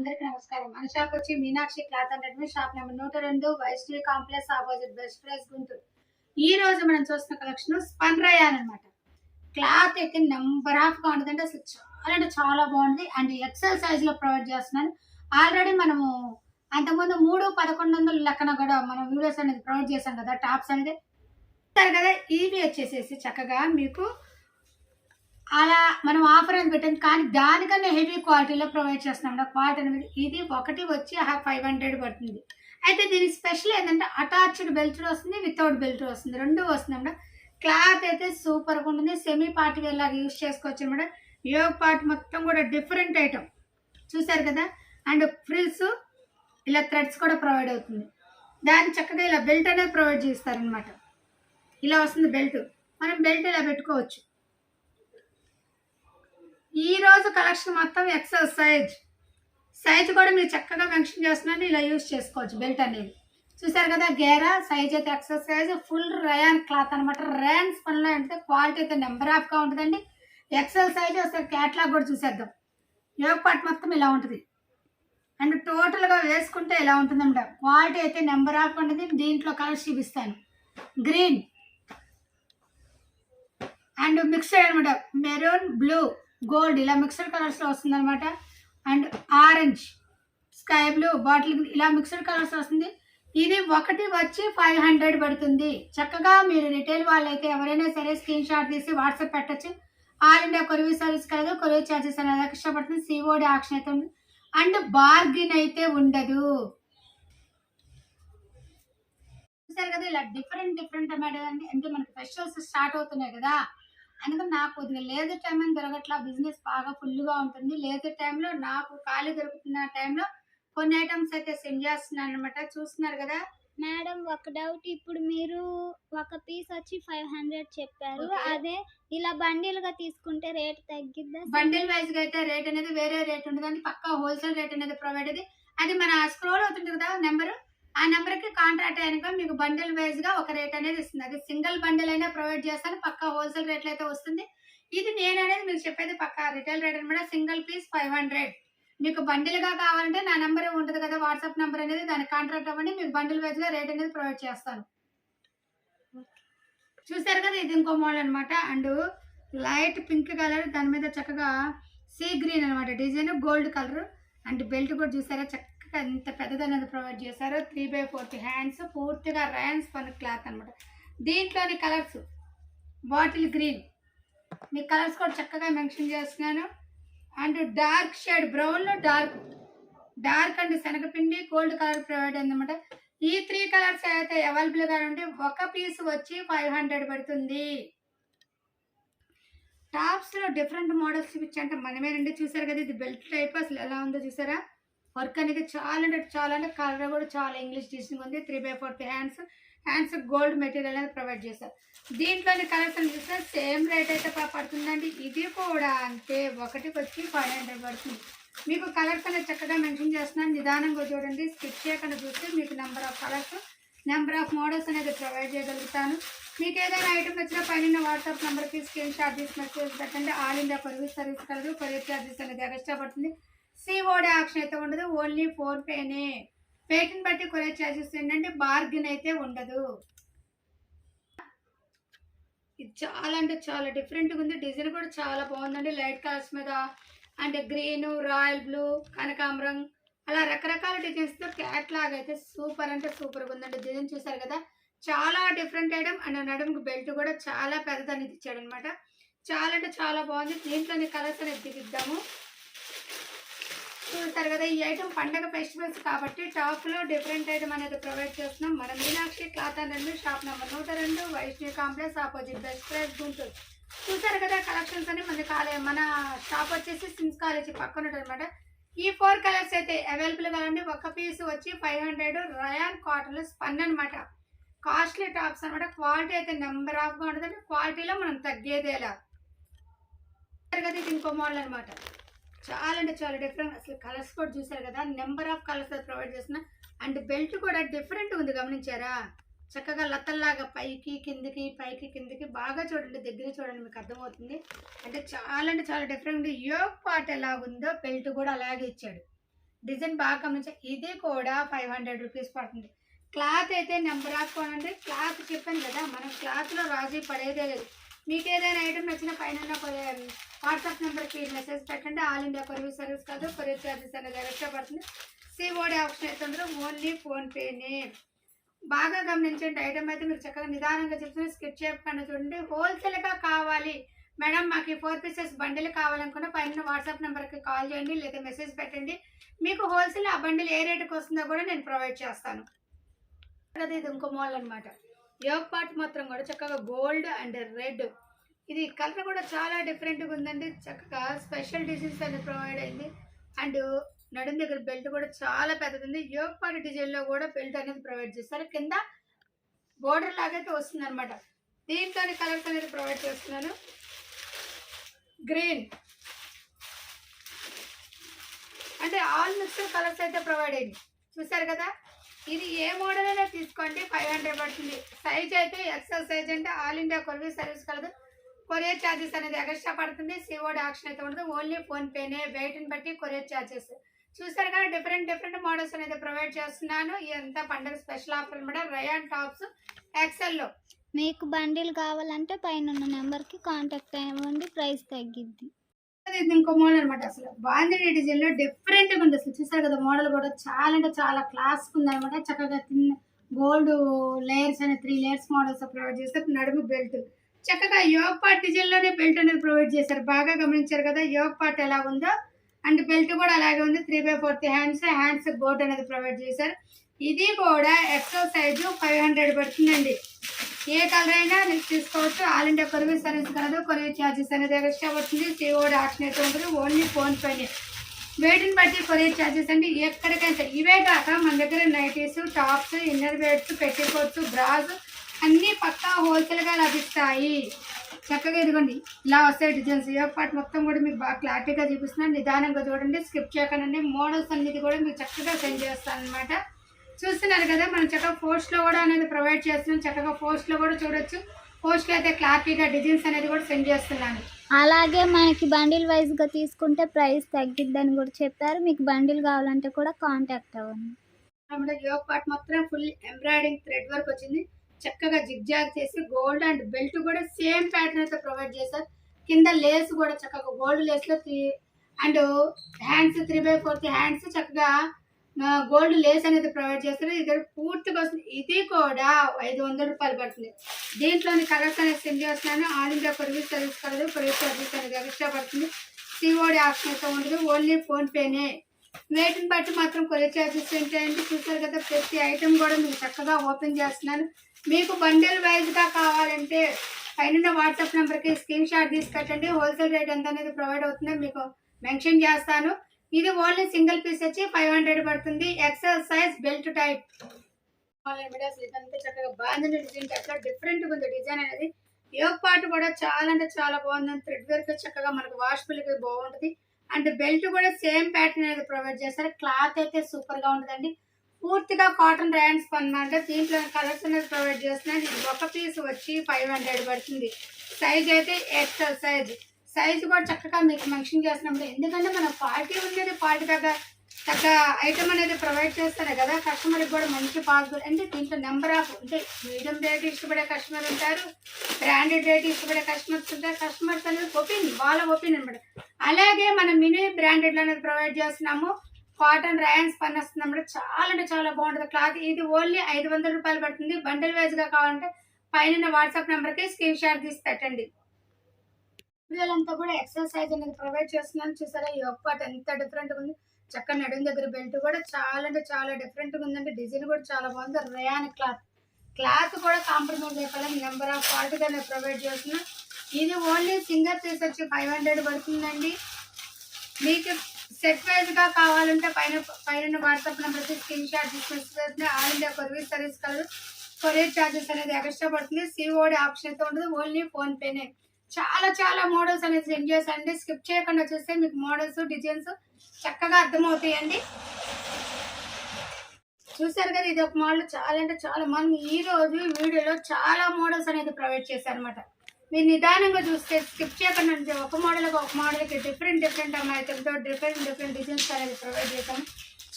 అందరికీ నమస్కారం. మన షాప్ వచ్చి Meenakshi cloth and readymade shop number 102 Vaishnavi complex opposite best price Guntur. ఈ రోజు మనం చూస్తున్న కలెక్షన్ స్పన్ రయాన్ అన్నమాట. క్లాత్ అయితే నెంబర్ ఆఫ్ గా ఉంటుందంటే అసలు చాలా అంటే చాలా బాగుంది. అండ్ ఎక్సెల్ సైజ్ లో ప్రొవైడ్ చేస్తున్నాను. ఆల్రెడీ మనము అంతకుముందు 3,1100 లెక్కన కూడా మనం వీడియోస్ అనేది ప్రొవైడ్ చేసాం కదా, టాప్స్ అనేది కదా. ఇవి వచ్చేసేసి చక్కగా మీకు అలా మనం ఆఫర్ అని పెట్టాం, కానీ దానికన్నా హెవీ క్వాలిటీలో ప్రొవైడ్ చేస్తున్నాం. క్వాలిటీ అనేది ఇది ఒకటి వచ్చి 500 పడుతుంది. అయితే దీని స్పెషల్ ఏంటంటే అటాచ్డ్ బెల్ట్ వస్తుంది, వితౌట్ బెల్ట్ వస్తుంది, రెండు వస్తుంది. క్లాత్ అయితే సూపర్గా ఉంటుంది. సెమీ పార్టీ వేర్ లాగా యూజ్ చేసుకోవచ్చు అనమాట. యోగ్ పార్ట్ మొత్తం కూడా డిఫరెంట్ ఐటమ్ చూసారు కదా. అండ్ ఫ్రిల్స్ ఇలా థ్రెడ్స్ కూడా ప్రొవైడ్ అవుతుంది. దాన్ని చక్కగా ఇలా బెల్ట్ అనేది ప్రొవైడ్ చేస్తారనమాట. ఇలా వస్తుంది బెల్ట్, మనం బెల్ట్ ఇలా పెట్టుకోవచ్చు. ఈ రోజు కలెక్షన్ మొత్తం ఎక్సెల్ సైజ్ కూడా మీరు చక్కగా మెన్షన్ చేస్తున్నాను. ఇలా యూజ్ చేసుకోవచ్చు బెల్ట్ అనేది. చూసారు కదా, గేరా సైజ్ అయితే XL size, full rayon cloth అనమాట. రయాన్ స్పన్లో అంటే క్వాలిటీ అయితే నెంబర్ ఆఫ్ గా ఉంటుందండి. ఎక్సెల్ సైజ్ వస్తే క్యాట్లాగ్ కూడా చూసేద్దాం. యోగ్ పార్ట్ మొత్తం ఇలా ఉంటుంది. అండ్ టోటల్ గా వేసుకుంటే ఇలా ఉంటుంది అనమాట. క్వాలిటీ అయితే నెంబర్ ఆఫ్ ఉంటుంది. దీంట్లో కలర్స్ చూపిస్తాను. గ్రీన్ అండ్ మిక్స్డ్ అనమాట, మెరూన్, బ్లూ, గోల్డ్ ఇలా మిక్స్డ్ కలర్స్ లో వస్తుంది అనమాట. And orange, sky blue, bottle ఇలా మిక్స్డ్ కలర్స్ వస్తుంది. ఇది ఒకటి వచ్చి 500 పడుతుంది. చక్కగా మీరు రిటైల్ వాళ్ళైతే ఎవరైనా సరే స్క్రీన్ షాట్ తీసి వాట్సాప్ పెట్టచ్చు. ఆల్ ఇండియా కొరియర్ సర్వీస్ కాదు, కొరియర్ ఛార్జెస్ అనేది ఎక్స్ట్రా పడుతుంది. సిఓడి ఆప్షన్ అయితే ఉంది. అండ్ బార్గిన్ అయితే ఉండదు. చూసారు కదా, ఇలా డిఫరెంట్ అన్నమాట అండి. అంటే మనకి ఫెస్టివల్స్ స్టార్ట్ అవుతున్నాయి కదా, అందుకని నాకు కొద్దిగా లేజర్ టైం అని దొరకట్లా. బిజినెస్ బాగా ఫుల్గా ఉంటుంది. లేజర్ టైంలో నాకు ఖాళీ దొరుకుతున్న టైంలో కొన్ని ఐటమ్స్ అయితే సెండ్ చేస్తున్నాను అనమాట. చూస్తున్నారు కదా మేడం. ఒక డౌట్, ఇప్పుడు మీరు ఒక పీస్ వచ్చి 500 చెప్పారు. అదే ఇలా బండిల్ గా తీసుకుంటే రేట్ తగ్గిద్దా? బండిల్ వైజ్ గా అయితే రేట్ అనేది వేరే రేట్ ఉంటుంది. పక్కా హోల్సేల్ రేట్ అనేది ప్రొవైడ్ అది. అది మన స్క్రోల్ అవుతుంది కదా నెంబర్, ఆ నెంబర్ కి కాంట్రాక్ట్ అయినాక మీకు బండిల్ వైజ్ గా ఒక రేట్ అనేది ఇస్తుంది. అది సింగిల్ బండిల్ అయినా ప్రొవైడ్ చేస్తాను. పక్కా హోల్సేల్ రేట్లు అయితే వస్తుంది. ఇది నేను అనేది మీకు చెప్పేది పక్కా రిటైల్ రేట్ అనమాట. Single piece 500. మీకు బండిల్ గా కావాలంటే నా నెంబర్ ఉంటుంది కదా, వాట్సాప్ నెంబర్ అనేది, దానికి కాంట్రాక్ట్ అవ్వండి. మీకు బండిల్ వైజ్ గా రేట్ అనేది ప్రొవైడ్ చేస్తాను. చూసారు కదా, ఇది ఇంకో మోడల్ అనమాట. అండ్ లైట్ పింక్ కలర్, దాని మీద చక్కగా సీ గ్రీన్ అనమాట design, gold colour. And belt కూడా చూసారా చక్కగా ఎంత పెద్దదనేది ప్రొవైడ్ చేశారు. 3/4 హ్యాండ్స్, పూర్తిగా ర్యాన్స్ పని క్లాత్ అనమాట. దీంట్లోని కలర్స్ బాటిల్ గ్రీన్, మీ కలర్స్ కూడా చక్కగా మెన్షన్ చేస్తున్నాను. అండ్ డార్క్ షేడ్ బ్రౌన్ లో డార్క్ అండ్ శనగపిండి, గోల్డ్ కలర్ ప్రొవైడ్ అయిందన్నమాట. ఈ 3 కలర్స్ అయితే అవైలబుల్ గా ఉంటే ఒక పీస్ వచ్చి 500 పడుతుంది. టాప్స్ లో డిఫరెంట్ మోడల్స్ చూపించంటే మనమేనండి. చూసారు కదా, ఇది బెల్ట్ టైప్ అసలు ఎలా ఉందో చూసారా. వర్క్ అనేది చాలా అంటే కలర్ కూడా చాలా ఇంగ్లీష్ డిజైన్ ఉంది. 3/4 హ్యాండ్స్ గోల్డ్ మెటీరియల్ అనేది ప్రొవైడ్ చేశారు. దీంట్లోని కలర్స్ అని చూస్తే సేమ్ రేట్ అయితే పడుతుందండి. ఇది కూడా అంతే, ఒకటికి వచ్చి 500 పడుతుంది. మీకు కలర్స్ అనేది చక్కగా మెన్షన్ చేస్తున్నాను. నిదానంగా చూడండి, స్కిప్ చేయకుండా చూస్తే మీకు number of colours, number of models అనేది ప్రొవైడ్ చేయగలుగుతాను. మీకు ఏదైనా ఐటమ్ వచ్చినా పైన వాట్సాప్ నెంబర్కి స్క్రీన్ షాట్ తీసి మెసేజ్ పెట్టండి. ఆల్ ఇండియా కొరియర్ సర్వీస్ కలదు. కొరియర్ ఛార్జెస్ అనేది ఎక్స్ట్రా పడుతుంది. సిఓడి ఆప్షన్ అయితే ఉండదు, ఓన్లీ ఫోన్పేనే. పేటిని బట్టి కొరియర్ ఛార్జెస్ ఏంటంటే బార్గిన్ అయితే ఉండదు. ఇది చాలా అంటే చాలా డిఫరెంట్గా ఉంది. డిజైన్ కూడా చాలా బాగుందండి. లైట్ కలర్స్ మీద అంటే గ్రీన్, రాయల్ బ్లూ, కనకాంబరం అలా రకరకాల డిజైన్స్తో క్యాట్లాగ్ అయితే సూపర్ అంటే సూపర్గా ఉందండి. డిజైన్ చూసారు కదా, చాలా డిఫరెంట్ ఐటమ్. అండ్ నడుముకు బెల్ట్ కూడా చాలా పెద్దదని ఇచ్చాడు అనమాట. చాలా అంటే చాలా బాగుంది. దీంట్లోని కలర్స్ అనేది దిగిద్దాము. చూస్తారు కదా, ఈ ఐటమ్ పండగ ఫెస్టివల్స్ కాబట్టి టాప్ లో డిఫరెంట్ ఐటమ్ అనేది ప్రొవైడ్ చేస్తున్నాం. మన Meenakshi cloth and readymade shop number 102 Vaishnavi complex opposite best price Guntur. చూసారు కదా, కలెక్షన్స్ అని మన షాప్ వచ్చేసి సిమ్స్ కాలేజీ పక్కన ఉంటుంది అనమాట. ఈ 4 కలర్స్ అయితే అవైలబుల్ గా ఉంది. ఒక పీస్ వచ్చి 500. రయాన్ కాటన్ స్పన్ అనమాట. కాస్ట్లీ టాప్స్ అనమాట. క్వాలిటీ అయితే నెంబర్ ఆఫ్ గా ఉంటుంది. క్వాలిటీలో మనం తగ్గేదేలా. కదా, ఇది ఇంకో మోడల్ అనమాట. చాలా అంటే చాలా డిఫరెంట్. అసలు కలర్స్ కూడా చూసారు కదా, నెంబర్ ఆఫ్ కలర్స్ ప్రొవైడ్ చేసిన. అండ్ బెల్ట్ కూడా డిఫరెంట్ ఉంది, గమనించారా. చక్కగా లతల్లాగా పైకి కిందికి పైకి కిందికి బాగా చూడండి, దగ్గర చూడండి, మీకు అర్థమవుతుంది. అంటే చాలా డిఫరెంట్. యోగ్ పార్ట్ ఎలా ఉందో బెల్ట్ కూడా అలాగే ఇచ్చాడు. డిజైన్ బాగా గమనించి ఇది కూడా 500 రూపీస్ పడుతుంది. క్లాత్ అయితే నెంబర్ ఆఫ్ కొనండి. క్లాత్ చెప్పాను కదా, మనం క్లాత్లో రాజీ పడేదే లేదు. మీకు ఏదైనా ఐటమ్ నచ్చిన పైన వాట్సాప్ నెంబర్కి మెసేజ్ పెట్టండి. ఆల్ ఇండియా కొరియర్ సర్వీస్ కాదు, కొరియర్ ఛార్జెస్ అనేది ఎక్స్ట్రా పడుతుంది. సిఓడి ఆప్షన్ అయితే ఉండదు, ఓన్లీ ఫోన్పేనే. బాగా గమనించండి, ఐటమ్ అయితే మీరు చక్కగా నిదానంగా చెప్తున్నారు, స్కిప్ చేయకుండా చూడండి. హోల్సేల్గా కావాలి మేడం, మాకు 4 పీసెస్ బండిల్ కావాలనుకున్న పైన వాట్సాప్ నెంబర్కి కాల్ చేయండి లేదా మెసేజ్ పెట్టండి. మీకు హోల్సేల్ ఆ బండిల్ ఏ రేటుకి వస్తుందో కూడా నేను ప్రొవైడ్ చేస్తాను. అది ఇది ఇంకో మోడల్ అనమాట. యోగ్ పార్ట్ మాత్రం కూడా చక్కగా గోల్డ్ అండ్ రెడ్, ఇది కలర్ కూడా చాలా డిఫరెంట్గా ఉందండి. చక్కగా స్పెషల్ డిజైన్స్ అనేది ప్రొవైడ్ అయింది. అండ్ నడుం దగ్గర బెల్ట్ కూడా చాలా పెద్దది ఉంది. యోగ్ పార్ట్ డిజైన్లో కూడా బెల్ట్ అనేది ప్రొవైడ్ చేస్తారు. కింద బోర్డర్ లాగైతే వస్తుంది అనమాట. దీంట్లోని కలర్స్ అనేది ప్రొవైడ్ చేస్తున్నాను. గ్రీన్ అంటే ఆల్ మిక్స్డ్ కలర్స్ అయితే ప్రొవైడ్ అయింది. చూసారు కదా, ఇది ఏ మోడల్ అయినా తీసుకోండి 500 పడుతుంది. సైజ్ అయితే ఎక్సెల్ సైజ్ అంటే ఆల్ ఇండియా కొరియర్ సర్వీస్ కలదు. కొరియర్ ఛార్జెస్ అనేది ఎక్స్ట్రా పడుతుంది. సిఓడి ఆప్షన్ అయితే ఉండదు, ఓన్లీ ఫోన్పేనే. వెయిట్ని బట్టి కొరియర్ ఛార్జెస్. చూసారు కదా, డిఫరెంట్ మోడల్స్ అనేది ప్రొవైడ్ చేస్తున్నాను. ఇదంతా పండుగ స్పెషల్ ఆఫర్ అనమాట. రయాన్ టాప్స్ ఎక్సెల్లో. మీకు బండిల్ కావాలంటే పైన ఉన్న నెంబర్కి కాంటాక్ట్ అవ్వండి, ప్రైస్ తగ్గిద్ది. ఇది ఇంకో మోడల్ అనమాట. అసలు బాందిని డిజైన్ లో డిఫరెంట్ గా ఉంది. అసలు చూసారు కదా, మోడల్ కూడా చాలా అంటే చాలా క్లాస్ ఉంది అనమాట. చక్కగా గోల్డ్ లేయర్స్ అనే 3 లేయర్స్ మోడల్స్ ప్రొవైడ్ చేస్తారు. నడుము బెల్ట్ చక్కగా యోగ్ పార్ట్ డిజైన్ లోనే బెల్ట్ అనేది ప్రొవైడ్ చేశారు. బాగా గమనించారు కదా యోగ్ పార్ట్ ఎలా ఉందో, అండ్ బెల్ట్ కూడా అలాగే ఉంది. 3/4 హ్యాండ్స్ బోర్డ్ అనేది ప్రొవైడ్ చేశారు. ఇది కూడా ఎక్సెల్ సైజు 500 పడుతుందండి. ఏ కలర్ అయినా తీసుకోవచ్చు. ఆల్ ఇండియా కొరియర్ సర్వీస్ కాదు, కొరియర్ ఛార్జెస్ అనేది ఎక్స్ట్రా పడుతుంది. సిఓడి ఆప్షన్ అయితే ఉంటుంది, ఓన్లీ ఫోన్పేనే. వెయిట్ని బట్టి కొరియర్ ఛార్జెస్ అండి. ఎక్కడికైనా ఇవే కాక మన దగ్గర nighties, tops, inner wears, petticoats, bras అన్నీ పక్కా హోల్సేల్గా లభిస్తాయి. చక్కగా ఇదిగోండి ఇలా వస్తాయి డిజైన్స్. ఏ పార్ట్ మొత్తం కూడా మీకు బాగా క్లారిటీగా చూపిస్తున్నాను. నిదానంగా చూడండి, స్కిప్ చేయకండి. మోడల్స్ అనేది కూడా మీకు చక్కగా సెండ్ చేస్తాను అనమాట. చూస్తున్నారు కదా, మనం చక్కగా పోస్ట్లో కూడా అనేది ప్రొవైడ్ చేస్తున్నాం. చక్కగా పోస్ట్లో కూడా చూడొచ్చు. పోస్ట్లో అయితే క్లారిటీగా డిజైన్స్ అనేది కూడా సెండ్ చేస్తున్నాను. అలాగే మనకి బండిల్ వైజ్గా తీసుకుంటే ప్రైస్ తగ్గిద్దని కూడా చెప్పారు. మీకు బండిల్ కావాలంటే కూడా కాంటాక్ట్ అవ్వండి. యోగ్ పార్ట్ మొత్తం ఫుల్ ఎంబ్రాయిడింగ్ థ్రెడ్ వర్క్ వచ్చింది. చక్కగా జిగ్జాగ్ చేసి గోల్డ్ అండ్ బెల్ట్ కూడా సేమ్ ప్యాటర్న్ అయితే ప్రొవైడ్ చేశారు. కింద లేస్ కూడా చక్కగా గోల్డ్ లేస్లో అండ్ హ్యాండ్స్ 3/4 హ్యాండ్స్ చక్కగా గోల్డ్ లేస్ అనేది ప్రొవైడ్ చేస్తారు. ఇది పూర్తిగా వస్తుంది. ఇది కూడా 500 రూపాయలు పడుతుంది. దీంట్లోని కలర్స్ అనేది సెండ్ చేస్తున్నాను. ఆల్ ఇండియా కొరియర్ సర్వీస్ కలదు, కొరియర్ సర్వీస్ అనేది ఎక్స్ట్రా పడుతుంది. సిఓడి ఆప్షన్ అయితే ఉండదు, ఓన్లీ ఫోన్పేనే. వెయిట్ని బట్టి మాత్రం కొరియర్ ఛార్జెస్ ఏంటంటే చూసారు కదా, ప్రతి ఐటమ్ కూడా మీకు చక్కగా ఓపెన్ చేస్తున్నాను. మీకు బండిల్ వైజ్గా కావాలంటే పైన వాట్సాప్ నెంబర్కి స్క్రీన్ షాట్ తీసి పెట్టండి. హోల్సేల్ రేట్ ఎంత అనేది ప్రొవైడ్ అవుతుందో మీకు మెన్షన్ చేస్తాను. ఇది ఓన్లీ సింగిల్ పీస్ వచ్చి 500 పడుతుంది. XL size belt type. ఇదంతా చక్కగా బాగుంది డిజైన్. అట్లా డిఫరెంట్గా ఉంది డిజైన్ అనేది. యోగ్ పార్ట్ కూడా చాలా అంటే చాలా బాగుంది. థ్రెడ్ వర్క్ చక్కగా మనకు వాష్ఫుల్గా బాగుంటుంది. అండ్ బెల్ట్ కూడా సేమ్ ప్యాటర్న్ అనేది ప్రొవైడ్ చేస్తారు. క్లాత్ అయితే సూపర్గా ఉంటుందండి. పూర్తిగా కాటన్ ర్యాన్స్ అన్నమాట. దీంట్లో కలర్స్ అనేది ప్రొవైడ్ చేస్తున్నాను. ఇది ఒక పీస్ వచ్చి 500 పడుతుంది. సైజ్ అయితే ఎక్సెల్ సైజ్. సైజు కూడా చక్కగా మీకు మెన్షన్ చేస్తున్నాం. ఎందుకంటే మన క్వాలిటీ ఉండేది, క్వాలిటీ తగ్గ ఐటమ్ అనేది ప్రొవైడ్ చేస్తారు కదా, కస్టమర్కి కూడా మంచి పాసిబుల్. అంటే దీంట్లో నెంబర్ ఆఫ్ అంటే మీడియం రేట్ ఇష్టపడే కస్టమర్ ఉంటారు, బ్రాండెడ్ రేట్ ఇష్టపడే కస్టమర్స్ ఉంటారు. కస్టమర్స్ అనేది వాళ్ళ ఒపీనియన్ అనమాట. అలాగే మనం మినీ బ్రాండెడ్లో అనేది ప్రొవైడ్ చేస్తున్నాము. కాటన్ ర్యాన్స్ పని వస్తుంది అన్నమాట. చాలా అంటే చాలా బాగుంటుంది క్లాత్. ఇది ఓన్లీ 500 రూపాయలు పడుతుంది. బండిల్ వైజ్గా కావాలంటే పైన వాట్సాప్ నెంబర్కి స్క్రీన్ షాట్ తీసి పెట్టండి. వీళ్ళంతా కూడా ఎక్సెల్ సైజ్ అనేది ప్రొవైడ్ చేస్తున్నాను. చూసారా యోగ్ పార్ట్ ఎంత డిఫరెంట్గా ఉంది. చక్కగా నడుం దగ్గర బెల్ట్ కూడా చాలా అంటే చాలా డిఫరెంట్గా ఉందండి. డిజైన్ కూడా చాలా బాగుంది. రయాన్ క్లాత్ కూడా కాంప్రమైజ్ అయిపోయింది. నెంబర్ ఆఫ్ క్వాలిటీగా నేను ప్రొవైడ్ చేస్తున్నాను. ఇది ఓన్లీ సింగర్ పీస్ వచ్చి 500 పడుతుందండి. మీకు సెట్ వైజ్గా కావాలంటే పైన వాట్సాప్ నెంబర్కి స్క్రీన్ షాట్ తీసుకొచ్చి ఆల్ ఇండియా కొరియర్ సర్వీస్ కలదు, కొరియర్ ఛార్జెస్ అనేది ఎక్స్ట్రా పడుతుంది. సిఓడి ఆప్షన్ అయితే ఉంటుంది, ఓన్లీ ఫోన్పేనే. చాలా మోడల్స్ అనేది సెండ్ చేశానండి. స్కిప్ చేయకుండా చూస్తే మీకు మోడల్స్ డిజైన్స్ చక్కగా అర్థమవుతాయండి. చూసారు కదా, ఇది ఒక మోడల్. చాలా అంటే చాలా మనం ఈ రోజు వీడియోలో చాలా మోడల్స్ అనేది ప్రొవైడ్ చేశారు అనమాట. మీరు నిదానంగా చూస్తే స్కిప్ చేయకుండా ఒక మోడల్కి డిఫరెంట్ ఐటమ్తో డిఫరెంట్ డిజైన్స్ అనేది ప్రొవైడ్ చేశాము.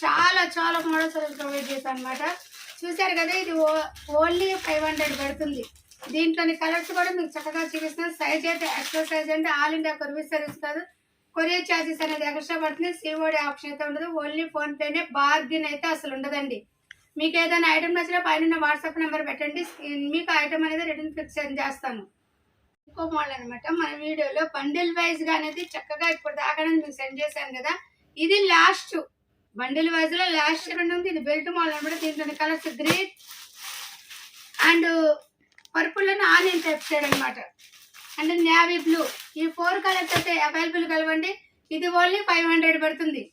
చాలా చాలా మోడల్స్ ప్రొవైడ్ చేశాను అనమాట. చూసారు కదా, ఇది ఓన్లీ 500 పడుతుంది. దీంట్లోని కలర్స్ కూడా మీకు చక్కగా చూపిస్తున్నాను. సైజ్ అయితే ఎక్స్ట్రా సైజ్ అంటే ఆల్ ఇండియా కొరియర్ సర్వీస్ కాదు. కొరియర్ ఛార్జెస్ అనేది ఎక్స్ట్రా పడుతుంది. సిఓడి ఆప్షన్ అయితే ఉండదు. ఓన్లీ ఫోన్ పేనే, బార్గిన్ అయితే అసలు ఉండదండి. మీకు ఏదైనా ఐటమ్ నచ్చినా పైన వాట్సాప్ నెంబర్ పెట్టండి, మీకు ఐటమ్ అనేది రిటర్న్ ఫిక్స్ చేస్తాను. ఇంకో మోడల్ అనమాట. మన వీడియోలో బండిల్ వైజ్ గా అనేది చక్కగా ఇప్పుడు దాకా మీకు సెండ్ చేశాను కదా, ఇది లాస్ట్ బండిల్ వైజ్ లో లాస్ట్ ఉంది. ఇది బెల్ట్ మోడల్ అనమాట. దీంట్లో కలర్స్ గ్రీన్ అండ్ పర్పుల్ అని ఆనియన్ టైప్ షేడ్ అనమాట, అండ్ నేవీ బ్లూ. ఈ 4 కలర్స్ అయితే అవైలబుల్ కలవండి. ఇది ఓన్లీ 500 పడుతుంది.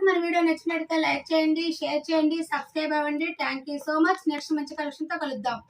మన వీడియో నచ్చినట్లయితే లైక్ చేయండి, షేర్ చేయండి, సబ్స్క్రైబ్ అవ్వండి. Thank you so much. Next మంచి కలెక్షన్ తో కలుద్దాం.